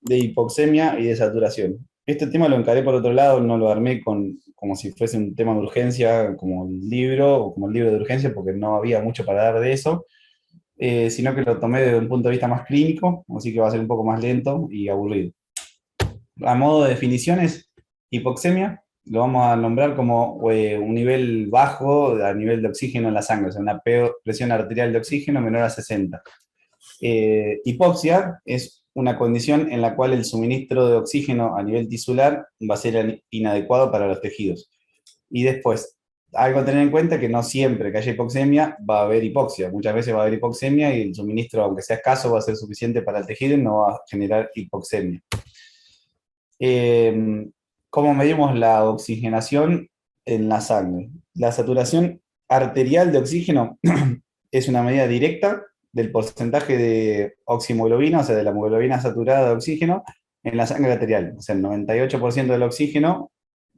de hipoxemia y de saturación. Este tema lo encaré por otro lado, no lo armé como si fuese un tema de urgencia, como el libro, o como el libro de urgencia, porque no había mucho para dar de eso, sino que lo tomé desde un punto de vista más clínico, así que va a ser un poco más lento y aburrido. A modo de definiciones, hipoxemia lo vamos a nombrar como un nivel bajo a nivel de oxígeno en la sangre, o sea, una presión arterial de oxígeno menor a 60. Hipoxia es una condición en la cual el suministro de oxígeno a nivel tisular va a ser inadecuado para los tejidos. Y después, algo a tener en cuenta que no siempre que haya hipoxemia va a haber hipoxia. Muchas veces va a haber hipoxemia y el suministro, aunque sea escaso, va a ser suficiente para el tejido y no va a generar hipoxemia. Eh, ¿Cómo medimos la oxigenación en la sangre? La saturación arterial de oxígeno es una medida directa del porcentaje de oximoglobina, o sea, de la hemoglobina saturada de oxígeno en la sangre arterial. O sea, el 98% del oxígeno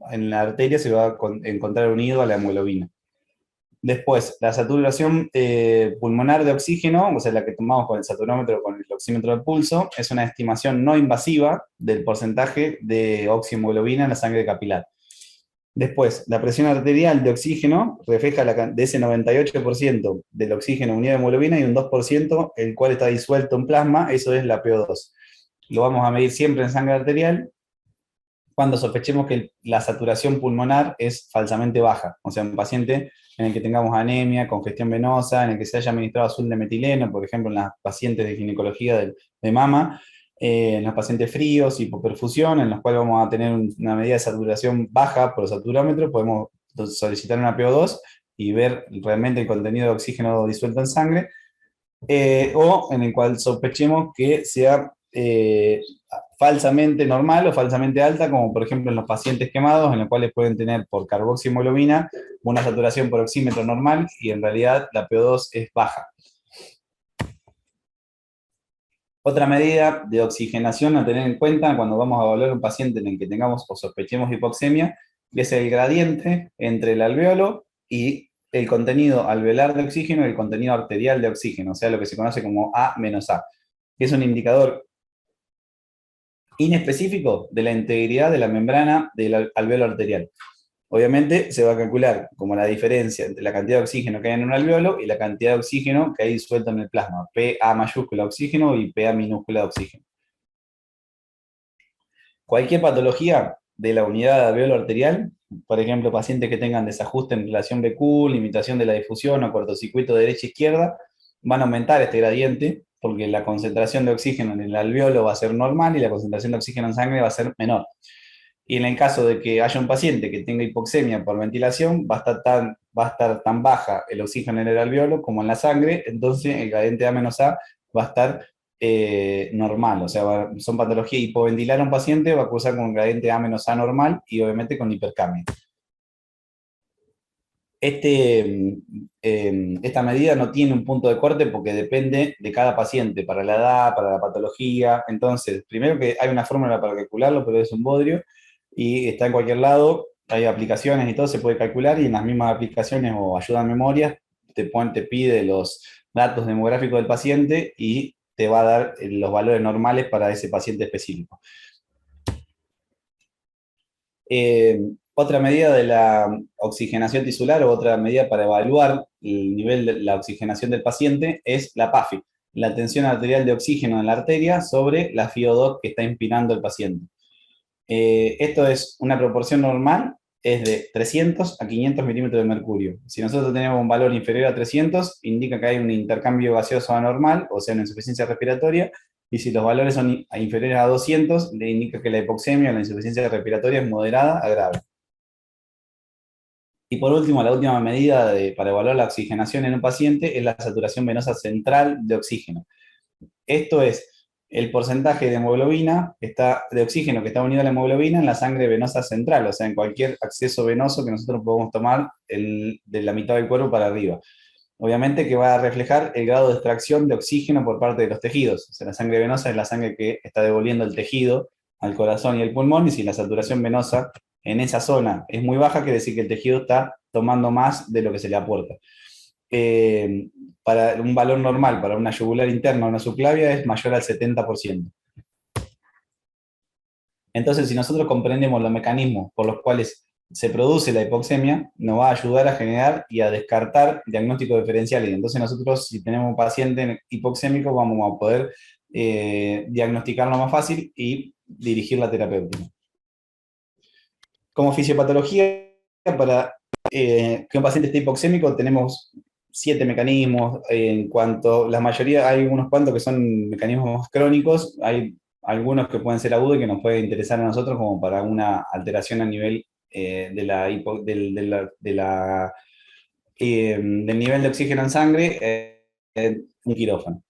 en la arteria se va a encontrar unido a la hemoglobina. Después, la saturación pulmonar de oxígeno, o sea, la que tomamos con el saturómetro o con el oxímetro de pulso, es una estimación no invasiva del porcentaje de oximoglobina en la sangre capilar. Después, la presión arterial de oxígeno refleja de ese 98% del oxígeno unido a hemoglobina y un 2% el cual está disuelto en plasma, eso es la PO2. Lo vamos a medir siempre en sangre arterial cuando sospechemos que la saturación pulmonar es falsamente baja, o sea, un paciente en el que tengamos anemia, congestión venosa, en el que se haya administrado azul de metileno, por ejemplo, en las pacientes de ginecología de mama, en los pacientes fríos, hipoperfusión, en los cuales vamos a tener una medida de saturación baja por saturómetro, podemos solicitar una PO2 y ver realmente el contenido de oxígeno disuelto en sangre, o en el cual sospechemos que sea falsamente normal o falsamente alta, como por ejemplo en los pacientes quemados, en los cuales pueden tener por carboxihemoglobina una saturación por oxímetro normal y en realidad la PO2 es baja. Otra medida de oxigenación a tener en cuenta cuando vamos a evaluar un paciente en el que tengamos o sospechemos hipoxemia es el gradiente entre el alveolo y el contenido alveolar de oxígeno y el contenido arterial de oxígeno, o sea, lo que se conoce como A-A, que es un indicador inespecífico de la integridad de la membrana del alveolo arterial. Obviamente se va a calcular como la diferencia entre la cantidad de oxígeno que hay en un alveolo y la cantidad de oxígeno que hay disuelto en el plasma, PA mayúscula oxígeno y PA minúscula oxígeno. Cualquier patología de la unidad de alveolo arterial, por ejemplo, pacientes que tengan desajuste en relación BQ, limitación de la difusión o cortocircuito derecha-izquierda, van a aumentar este gradiente porque la concentración de oxígeno en el alveolo va a ser normal y la concentración de oxígeno en sangre va a ser menor. Y en el caso de que haya un paciente que tenga hipoxemia por ventilación, va a estar tan baja el oxígeno en el alveolo como en la sangre, entonces el gradiente A-A va a estar normal, o sea, son patologías, hipoventilar a un paciente va a cursar con un gradiente A-A normal y obviamente con hipercamia. Esta medida no tiene un punto de corte porque depende de cada paciente, para la edad, para la patología. Entonces, primero que hay una fórmula para calcularlo, pero es un bodrio y está en cualquier lado, hay aplicaciones y todo, se puede calcular y en las mismas aplicaciones o ayuda a memoria te pide los datos demográficos del paciente y te va a dar los valores normales para ese paciente específico. Otra medida de la oxigenación tisular o otra medida para evaluar el nivel de la oxigenación del paciente es la PAFI, la tensión arterial de oxígeno en la arteria sobre la FiO2 que está inspirando el paciente. Esto es una proporción normal, es de 300 a 500 milímetros de mercurio. Si nosotros tenemos un valor inferior a 300, indica que hay un intercambio gaseoso anormal, o sea, una insuficiencia respiratoria, y si los valores son inferiores a 200, le indica que la hipoxemia o la insuficiencia respiratoria es moderada a grave. Y por último, la última medida para evaluar la oxigenación en un paciente es la saturación venosa central de oxígeno. Esto es el porcentaje de hemoglobina, de oxígeno que está unido a la hemoglobina en la sangre venosa central, o sea, en cualquier acceso venoso que nosotros podemos tomar de la mitad del cuerpo para arriba. Obviamente que va a reflejar el grado de extracción de oxígeno por parte de los tejidos. O sea, la sangre venosa es la sangre que está devolviendo el tejido al corazón y el pulmón, y si la saturación venosa en esa zona es muy baja, quiere decir que el tejido está tomando más de lo que se le aporta. Eh, para un valor normal, para una yugular interna o una subclavia, es mayor al 70%. Entonces, si nosotros comprendemos los mecanismos por los cuales se produce la hipoxemia, nos va a ayudar a generar y a descartar diagnósticos diferenciales. Entonces nosotros, si tenemos un paciente hipoxémico, vamos a poder diagnosticarlo más fácil y dirigir la terapéutica. Como fisiopatología, para que un paciente esté hipoxémico, tenemos 7 mecanismos. En cuanto, la mayoría, hay unos cuantos que son mecanismos crónicos, hay algunos que pueden ser agudos y que nos pueden interesar a nosotros como para una alteración a nivel del nivel de oxígeno en sangre en un quirófano.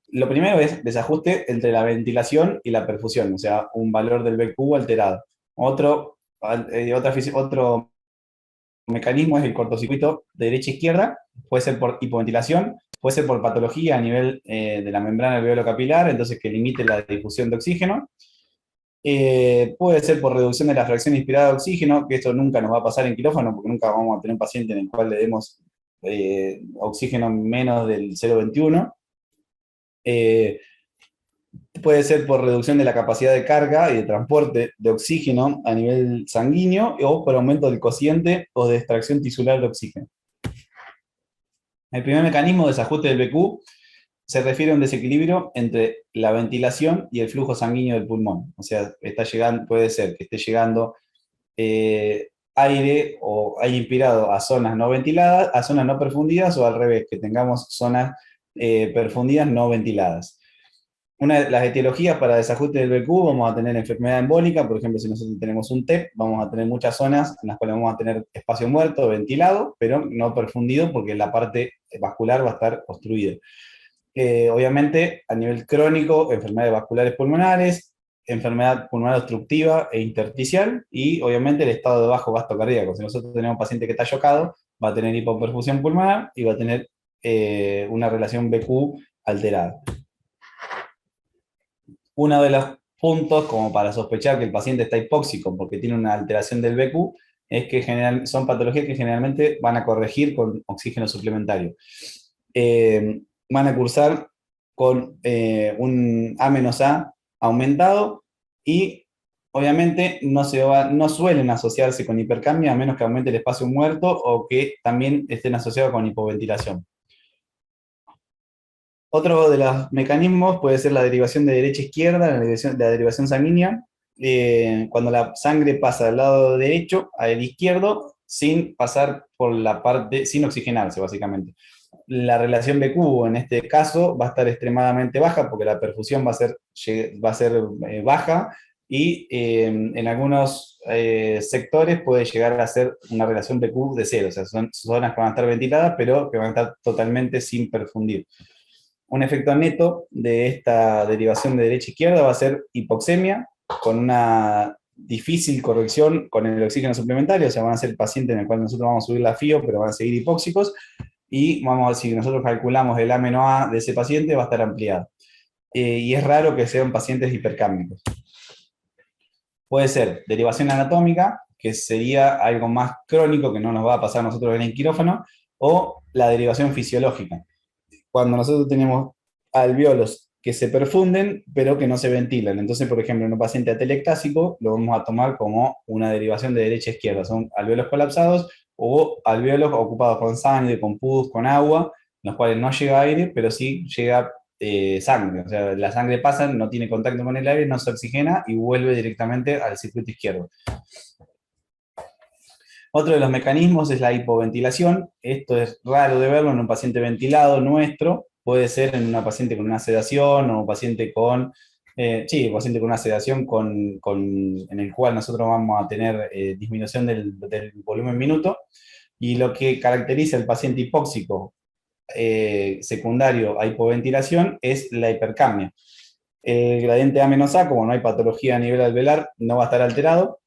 Lo primero es desajuste entre la ventilación y la perfusión, o sea, un valor del BQ alterado. Otro mecanismo es el cortocircuito de derecha-izquierda, puede ser por hipoventilación, puede ser por patología a nivel de la membrana alveolo capilar, entonces que limite la difusión de oxígeno. Puede ser por reducción de la fracción inspirada de oxígeno, que esto nunca nos va a pasar en quirófano, porque nunca vamos a tener un paciente en el cual le demos oxígeno menos del 0,21. Puede ser por reducción de la capacidad de carga y de transporte de oxígeno a nivel sanguíneo o por aumento del cociente o de extracción tisular de oxígeno. El primer mecanismo de desajuste del BQ se refiere a un desequilibrio entre la ventilación y el flujo sanguíneo del pulmón. O sea, puede ser que esté llegando aire o aire inspirado a zonas no ventiladas, a zonas no perfundidas, o al revés, que tengamos zonas perfundidas no ventiladas. Una de las etiologías para desajuste del BQ, vamos a tener enfermedad embólica. Por ejemplo, si nosotros tenemos un TEP, vamos a tener muchas zonas en las cuales vamos a tener espacio muerto, ventilado, pero no perfundido porque la parte vascular va a estar obstruida. Obviamente, a nivel crónico, enfermedades vasculares pulmonares, enfermedad pulmonar obstructiva e intersticial, y obviamente el estado de bajo gasto cardíaco. Si nosotros tenemos un paciente que está chocado, va a tener hipoperfusión pulmonar y va a tener una relación BQ alterada. Uno de los puntos como para sospechar que el paciente está hipóxico porque tiene una alteración del BQ es que son patologías que generalmente van a corregir con oxígeno suplementario. Van a cursar con un A-A aumentado y obviamente no suelen asociarse con hipercapnia a menos que aumente el espacio muerto o que también estén asociados con hipoventilación. Otro de los mecanismos puede ser la derivación de derecha a izquierda, la derivación sanguínea, cuando la sangre pasa del lado derecho al izquierdo sin pasar por la parte, sin oxigenarse básicamente. La relación BQ en este caso va a estar extremadamente baja porque la perfusión va a ser baja y en algunos sectores puede llegar a ser una relación BQ de cero, o sea, son zonas que van a estar ventiladas pero que van a estar totalmente sin perfundir. Un efecto neto de esta derivación de derecha a izquierda va a ser hipoxemia, con una difícil corrección con el oxígeno suplementario, o sea, van a ser pacientes en el cual nosotros vamos a subir la FIO, pero van a seguir hipóxicos, y si nosotros calculamos el A-A de ese paciente, va a estar ampliado. Y es raro que sean pacientes hipercámnicos. Puede ser derivación anatómica, que sería algo más crónico que no nos va a pasar a nosotros en el quirófano, o la derivación fisiológica, cuando nosotros tenemos alvéolos que se perfunden, pero que no se ventilan. Entonces, por ejemplo, en un paciente atelectásico lo vamos a tomar como una derivación de derecha a izquierda. Son alvéolos colapsados o alvéolos ocupados con sangre, con pus, con agua, en los cuales no llega aire, pero sí llega sangre. O sea, la sangre pasa, no tiene contacto con el aire, no se oxigena y vuelve directamente al circuito izquierdo. Otro de los mecanismos es la hipoventilación. Esto es raro de verlo en un paciente ventilado nuestro. Puede ser en una paciente con una sedación o paciente con, paciente con una sedación en el cual nosotros vamos a tener disminución del volumen minuto. Y lo que caracteriza al paciente hipóxico secundario a hipoventilación es la hipercapnia. El gradiente A-A, como no hay patología a nivel alveolar, no va a estar alterado.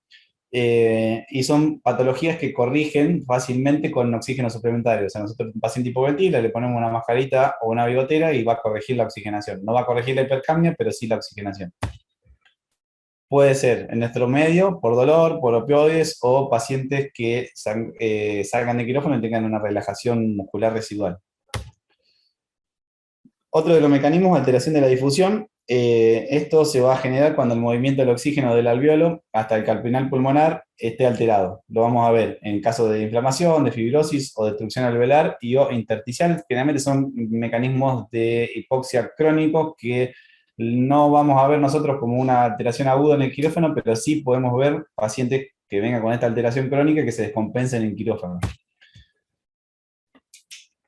Y son patologías que corrigen fácilmente con oxígeno suplementario. O sea, nosotros un paciente hipoventila, le ponemos una mascarita o una bigotera y va a corregir la oxigenación. No va a corregir la hipercapnia, pero sí la oxigenación. Puede ser en nuestro medio por dolor, por opioides o pacientes que salgan de quirófano y tengan una relajación muscular residual. Otro de los mecanismos, alteración de la difusión. Esto se va a generar cuando el movimiento del oxígeno del alveolo hasta el carpinal pulmonar esté alterado. Lo vamos a ver en caso de inflamación, de fibrosis o destrucción alveolar y o intersticial. Generalmente son mecanismos de hipoxia crónicos que no vamos a ver nosotros como una alteración aguda en el quirófano, pero sí podemos ver pacientes que vengan con esta alteración crónica que se descompensen en quirófano.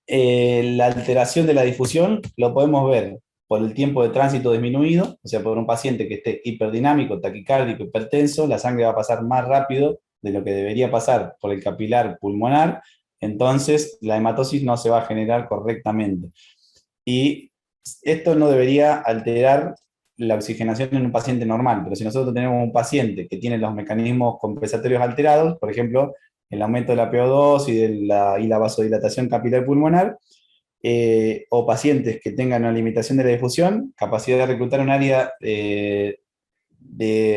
La alteración de la difusión lo podemos ver por el tiempo de tránsito disminuido, o sea, por un paciente que esté hiperdinámico, taquicárdico, hipertenso, la sangre va a pasar más rápido de lo que debería pasar por el capilar pulmonar, entonces la hematosis no se va a generar correctamente. Y esto no debería alterar la oxigenación en un paciente normal, pero si nosotros tenemos un paciente que tiene los mecanismos compensatorios alterados, por ejemplo, el aumento de la PO2 y la vasodilatación capilar pulmonar, o pacientes que tengan una limitación de la difusión, capacidad de reclutar un área de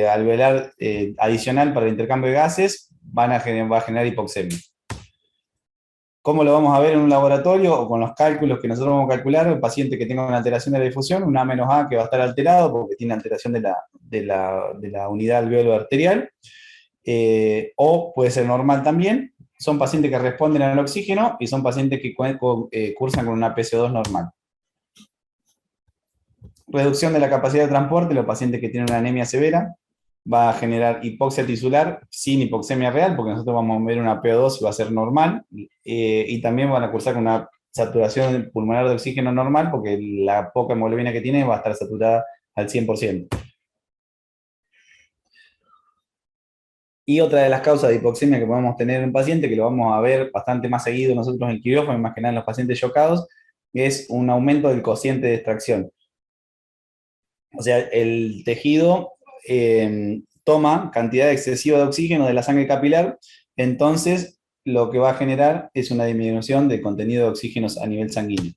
alveolar adicional para el intercambio de gases, va a generar hipoxemia. ¿Cómo lo vamos a ver en un laboratorio o con los cálculos que nosotros vamos a calcular? Un paciente que tenga una alteración de la difusión, un A-A que va a estar alterado porque tiene alteración de la unidad alveolo arterial, o puede ser normal también. Son pacientes que responden al oxígeno y son pacientes que cursan con una PCO2 normal. Reducción de la capacidad de transporte, los pacientes que tienen una anemia severa, va a generar hipoxia tisular sin hipoxemia real, porque nosotros vamos a ver una PO2 y va a ser normal, y también van a cursar con una saturación pulmonar de oxígeno normal, porque la poca hemoglobina que tiene va a estar saturada al 100%. Y otra de las causas de hipoxemia que podemos tener en un paciente, que lo vamos a ver bastante más seguido nosotros en quirófano, más que nada en los pacientes chocados, es un aumento del cociente de extracción. O sea, el tejido toma cantidad excesiva de oxígeno de la sangre capilar, entonces lo que va a generar es una disminución del contenido de oxígenos a nivel sanguíneo.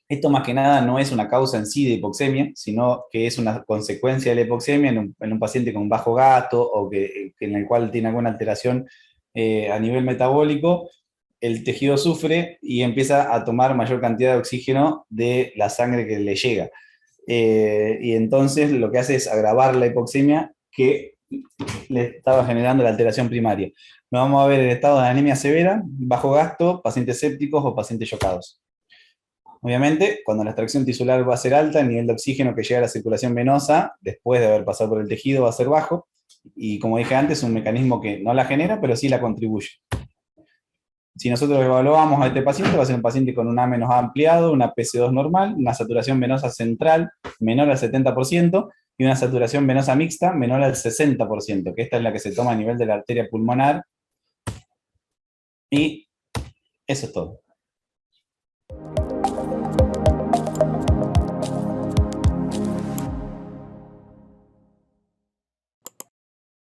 Esto más que nada no es una causa en sí de hipoxemia, sino que es una consecuencia de la hipoxemia en un paciente con bajo gasto o en el cual tiene alguna alteración a nivel metabólico. El tejido sufre y empieza a tomar mayor cantidad de oxígeno de la sangre que le llega. Y entonces lo que hace es agravar la hipoxemia que le estaba generando la alteración primaria. Nos vamos a ver el estado de anemia severa, bajo gasto, pacientes sépticos o pacientes chocados. Obviamente, cuando la extracción tisular va a ser alta, el nivel de oxígeno que llega a la circulación venosa, después de haber pasado por el tejido, va a ser bajo. Y como dije antes, es un mecanismo que no la genera, pero sí la contribuye. Si nosotros evaluamos a este paciente, va a ser un paciente con un A-A ampliado, una PC2 normal, una saturación venosa central menor al 70% y una saturación venosa mixta menor al 60%, que esta es la que se toma a nivel de la arteria pulmonar. Y eso es todo.